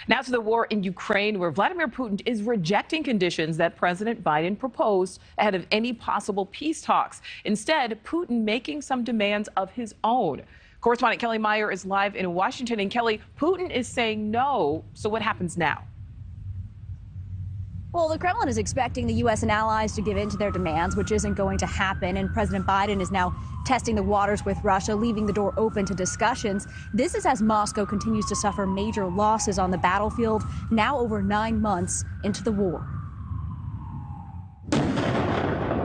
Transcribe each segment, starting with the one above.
Now to the war in Ukraine, where Vladimir Putin is rejecting conditions that President Biden proposed ahead of any possible peace talks. Instead, Putin making some demands of his own. Correspondent Kelly Meyer is live in Washington. And Kelly, Putin is saying no. So what happens now? Well, the Kremlin is expecting the U.S. and allies to give in to their demands, which isn't going to happen. And President Biden is now testing the waters with Russia, leaving the door open to discussions. This is as Moscow continues to suffer major losses on the battlefield, now over 9 months into the war.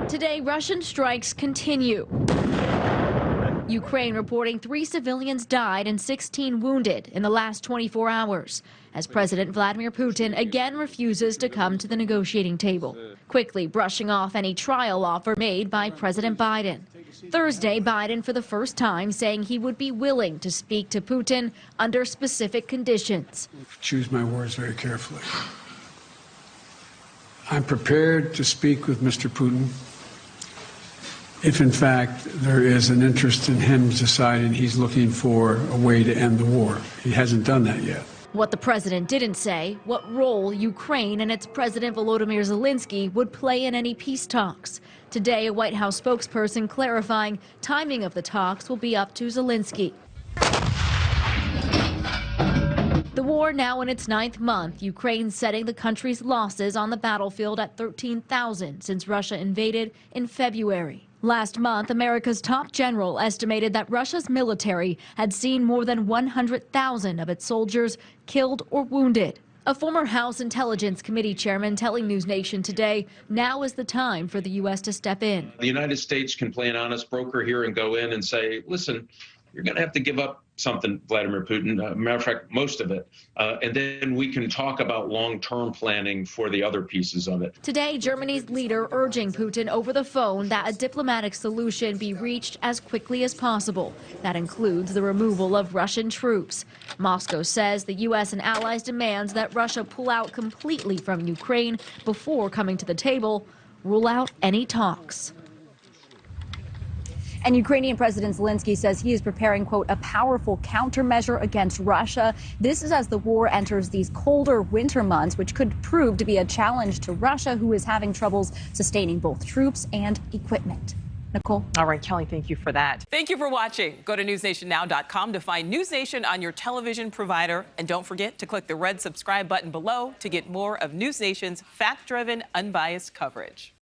Today, Russian strikes continue. Ukraine reporting 3 civilians died and 16 wounded in the last 24 hours, as President Vladimir Putin again refuses to come to the negotiating table, quickly brushing off any trial offer made by President Biden. Thursday, Biden for the first time saying he would be willing to speak to Putin under specific conditions. Choose my words very carefully. I'm prepared to speak with Mr. Putin if, in fact, there is an interest in him deciding he's looking for a way to end the war. He hasn't done that yet. What the president didn't say, what role Ukraine and its President Volodymyr Zelensky would play in any peace talks. Today, a White House spokesperson clarifying timing of the talks will be up to Zelensky. The war now in its 9th month, Ukraine setting the country's losses on the battlefield at 13,000 since Russia invaded in February. Last month, America's top general estimated that Russia's military had seen more than 100,000 of its soldiers killed or wounded. A former House Intelligence Committee chairman telling NewsNation today, now is the time for the U.S. to step in. The United States can play an honest broker here and go in and say, listen, you're going to have to give up something, Vladimir Putin, matter of fact, most of it. And then we can talk about long-term planning for the other pieces of it. Today, Germany's leader urging Putin over the phone that a diplomatic solution be reached as quickly as possible. That includes the removal of Russian troops. Moscow says the U.S. and allies' demands that Russia pull out completely from Ukraine before coming to the table rule out any talks. And Ukrainian President Zelensky says he is preparing, quote, a powerful countermeasure against Russia. This is as the war enters these colder winter months, which could prove to be a challenge to Russia, who is having troubles sustaining both troops and equipment. Nicole? All right, Kelly, thank you for that. Thank you for watching. Go to newsnationnow.com to find NewsNation on your television provider. And don't forget to click the red subscribe button below to get more of NewsNation's fact-driven, unbiased coverage.